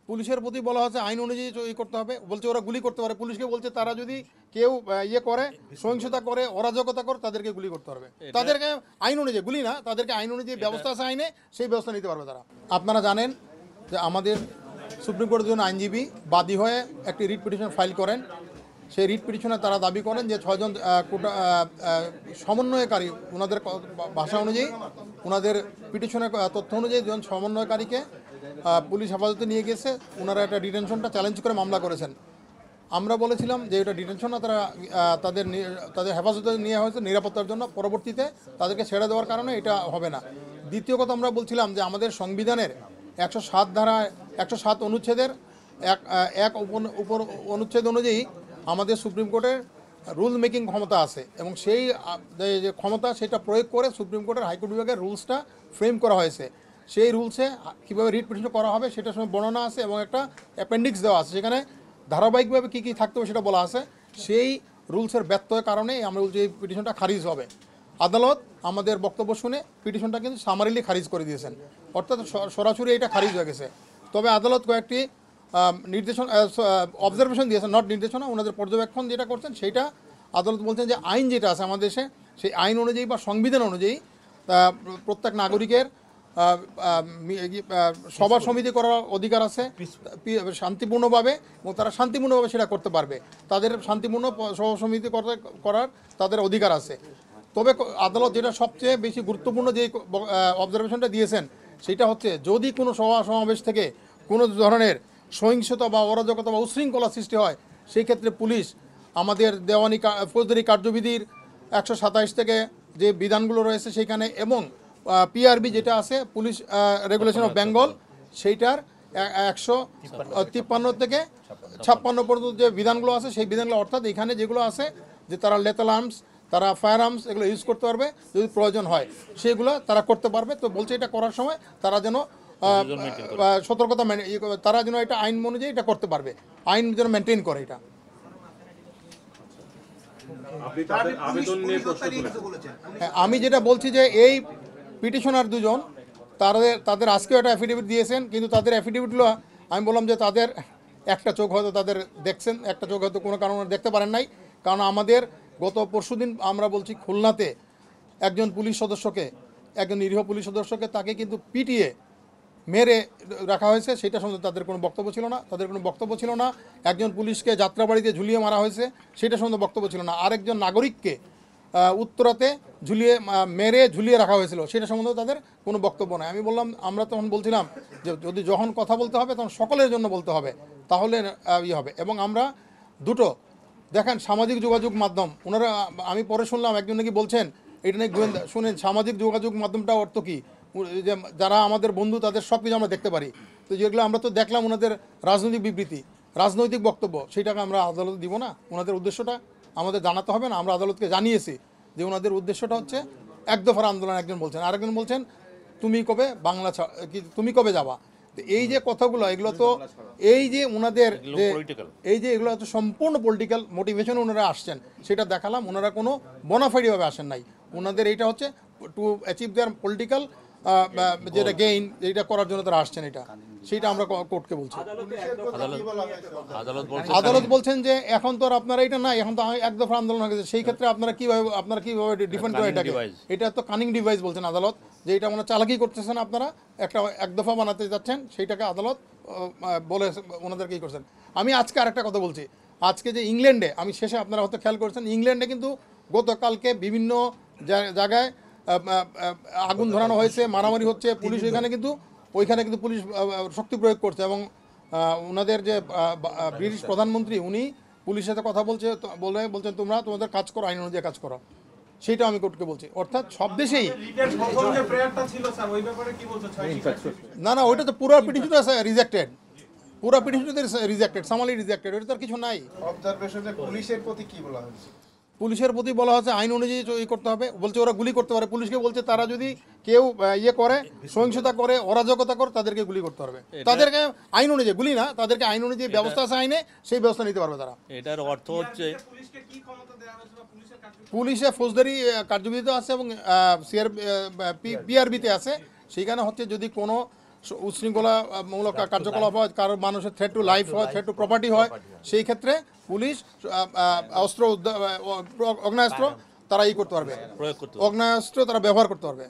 পুলিশের প্রতি বলা হচ্ছে আইন অনুযায়ী করতে হবে, বলছে ওরা গুলি করতে পারে। পুলিশকে বলছে তারা যদি কেউ করে, সহিংসতা করে, অরাজকতা করে, তাদেরকে গুলি করতে পারবে। তাদেরকে আইন অনুযায়ী গুলি না, তাদেরকে আইন অনুযায়ী ব্যবস্থা আছে আইনে, সেই ব্যবস্থা নিতে পারবে তারা। আপনারা জানেন যে আমাদের সুপ্রিম কোর্টের জন্য আইনজীবী বাদী হয়ে একটি রিট পিটিশন ফাইল করেন। সেই রিট পিটিশনে তারা দাবি করেন যে 6 জন সমন্বয়কারী, ওনাদের ভাষা অনুযায়ী, ওনাদের পিটিশনের তথ্য অনুযায়ী 2 জন সমন্বয়কারীকে পুলিশ হেফাজতে নিয়ে গেছে। ওনারা একটা ডিটেনশনটা চ্যালেঞ্জ করে মামলা করেছেন। আমরা বলেছিলাম যে এটা ডিটেনশন না, তারা তাদের হেফাজতে নেওয়া হয়েছে নিরাপত্তার জন্য, পরবর্তীতে তাদেরকে ছেড়ে দেওয়ার কারণে এটা হবে না। দ্বিতীয় কথা, আমরা বলছিলাম যে আমাদের সংবিধানের 107 ধারা 107 অনুচ্ছেদের এক উপর অনুচ্ছেদ অনুযায়ী আমাদের সুপ্রিম কোর্টের রুল মেকিং ক্ষমতা আছে, এবং সেই যে ক্ষমতা সেটা প্রয়োগ করে সুপ্রিম কোর্টের হাইকোর্ট বিভাগের রুলসটা ফ্রেম করা হয়েছে। সেই রুলসে কীভাবে রিট পিটিশন করা হবে সেটার সময় বর্ণনা আছে, এবং একটা অ্যাপেন্ডিক্স দেওয়া আছে, সেখানে ধারাবাহিকভাবে কী কী থাকতে হবে সেটা বলা আছে। সেই রুলসের ব্যত্যয়ের কারণে আমরা বলছি এই পিটিশনটা খারিজ হবে। আদালত আমাদের বক্তব্য শুনে পিটিশনটা কিন্তু সামারিলি খারিজ করে দিয়েছেন, অর্থাৎ সরাসরি এটা খারিজ হয়ে গেছে। তবে আদালত কয়েকটি নির্দেশন অবজারভেশন দিয়েছেন, নট নির্দেশনা, ওনাদের পর্যবেক্ষণ যেটা করছেন সেইটা আদালত বলছেন যে আইন যেটা আছে আমাদের দেশে, সেই আইন অনুযায়ী বা সংবিধান অনুযায়ী প্রত্যেক নাগরিকের সভা সমিতি করার অধিকার আছে শান্তিপূর্ণভাবে, এবং তারা শান্তিপূর্ণভাবে সেটা করতে পারবে। তাদের শান্তিপূর্ণ সভা সমিতি করার তাদের অধিকার আছে। তবে আদালত যেটা সবচেয়ে বেশি গুরুত্বপূর্ণ যে অবজারভেশনটা দিয়েছেন সেটা হচ্ছে, যদি কোনো সভা সমাবেশ থেকে কোনো ধরনের সহিংসতা বা অরাজকতা বা উশৃঙ্খলা সৃষ্টি হয়, সেই ক্ষেত্রে পুলিশ আমাদের দেওয়ানি ফৌজদারি কার্যবিধির 127 থেকে যে বিধানগুলো রয়েছে সেইখানে, এবং পিআরবি যেটা আছে পুলিশ রেগুলেশন অফ বেঙ্গল, সেইটার 153 থেকে 56 পর্যন্ত যে বিধানগুলো আছে, সেই বিধানগুলো, অর্থাৎ এখানে যেগুলো আছে যে তারা লেথাল আর্মস, তারা ফায়ার আর্মস এগুলো ইউজ করতে পারবে যদি প্রয়োজন হয়, সেগুলো তারা করতে পারবে। তো বলছে এটা করার সময় তারা যেন সতর্কতা তারা যেন এটা আইন অনুযায়ী এটা করতে পারবে, আইন যেন মেনটেন করে এটা। আমি যেটা বলছি যে এই পিটিশনার 2 জন তাদের আজকেও একটা অ্যাফিডেভিট দিয়েছেন, কিন্তু তাদের অ্যাফিডেভিটগুলো আমি বললাম যে তাদের একটা চোখ হয়তো তাদের দেখছেন, একটা চোখ হয়তো কোনো কারণে দেখতে পারেন নাই। কারণ আমাদের গত পরশুদিন আমরা বলছি খুলনাতে একজন পুলিশ সদস্যকে, একজন নিরীহ পুলিশ সদস্যকে তাকে কিন্তু পিটিয়ে মেরে রাখা হয়েছে, সেটা সম্বন্ধে তাদের কোনো বক্তব্য ছিল না। একজন পুলিশকে যাত্রাবাড়িতে ঝুলিয়ে মারা হয়েছে, সেটা সম্বন্ধে বক্তব্য ছিল না। আরেকজন নাগরিককে উত্তরাতে ঝুলিয়ে রাখা হয়েছিল, সেটা সম্বন্ধেও তাদের কোনো বক্তব্য নাই। আমি বললাম, আমরা তখন বলছিলাম যে যখন কথা বলতে হবে তখন সকলের জন্য বলতে হবে, তাহলে হবে। এবং আমরা দুটো দেখেন সামাজিক যোগাযোগ মাধ্যম, ওনারা আমি পরে শুনলাম একজন নাকি বলছেন এটা নাকি গোয়েন্দা। শুনেন, সামাজিক যোগাযোগ মাধ্যমটা অর্থ কী? যে যারা আমাদের বন্ধু তাদের সব কিছু আমরা দেখতে পারি। তো যেগুলো আমরা তো দেখলাম ওনাদের রাজনৈতিক বিবৃতি, রাজনৈতিক বক্তব্য, সেইটাকে আমরা আদালতে দিব না? ওনাদের উদ্দেশ্যটা আমাদের জানাতে হবে না? আমরা আদালতকে জানিয়েছি যে ওনাদের উদ্দেশ্যটা হচ্ছে এক দফার আন্দোলন, একজন বলছেন, আরেকজন বলছেন তুমি কবে যাবা। তো এই যে কথাগুলো, এগুলো তো এই যে ওনাদের যে এগুলো তো সম্পূর্ণ পলিটিক্যাল মোটিভেশন ওনারা আসছেন, সেটা দেখালাম। ওনারা কোনো বোনাফাইডভাবে আসেন নাই, ওনাদের এইটা হচ্ছে টু অ্যাচিভ দেয়ার পলিটিক্যাল যেটা গেইন, এইটা করার জন্য তারা আসছেন, এটা সেইটা আমরা কোর্টকে বলছি। আদালত বলছেন যে এখন তো আর আপনারা এটা নাই, এখন তো এক দফা আন্দোলন হয়ে গেছে, সেই ক্ষেত্রে আপনারা কিভাবে ডিফেন্ড করে এটাকে? এটা তো কানিং ডিভাইস বলছেন আদালত, যে এটা আমরা চালাকি করতেছেন, আপনারা একটা এক দফা বানাতে যাচ্ছেন, সেইটাকে আদালত বলে ওনাদের কি করছেন। আমি আজকে আরেকটা কথা বলছি, আজকে যে ইংল্যান্ডে, আমি শেষে আপনারা হয়তো খেয়াল করেছেন, ইংল্যান্ডে কিন্তু গতকালকে বিভিন্ন জায়গায় আগুন ধরানো হয়েছে, মারামারি হচ্ছে, পুলিশ ওইখানে কিন্তু পুলিশ শক্তি প্রয়োগ করছে, এবং ওনাদের যে ব্রিটিশ প্রধানমন্ত্রী উনি পুলিশের সাথে কথা বলছেন তোমরা তোমাদের কাজ করো, আইন অনুযায়ী কাজ করো, সেইটা আমি কোর্টকে বলছি। অর্থাৎ সব দেশেই না, ওইটা তো পুরো পিটিশনটা রিজেক্টেড, সামালি রিজেক্টেড, ওটা তো আর কিছু নাই। পুলিশের প্রতি বলা হচ্ছে আইন অনুযায়ী করতে হবে, বলছে ওরা গুলি করতে পারে। পুলিশকে বলছে তারা যদি কেউ করে, সহিংসতা করে, অরাজকতা করে, তাদেরকে গুলি করতে পারবে। তাদেরকে আইন অনুযায়ী গুলি না, তাদেরকে আইন অনুযায়ী ব্যবস্থা আছে আইনে, সেই ব্যবস্থা নিতে পারবে তারা। এটার অর্থ হচ্ছে পুলিশে ফৌজদারি কার্যবিধিতে আছে এবং পিআরবিতে আছে। সেইখানে হচ্ছে যদি কোনো উচ্ছৃঙ্খলামূলক কার্যকলাপ হয়, কারো মানুষের থ্রেট টু লাইফ হয়, থ্রেট টু প্রপার্টি হয়, সেই ক্ষেত্রে পুলিশ অস্ত্র অগ্নেয়াস্ত্র তারা করতে পারবে, অগ্নেয়াস্ত্র তারা ব্যবহার করতে পারবে।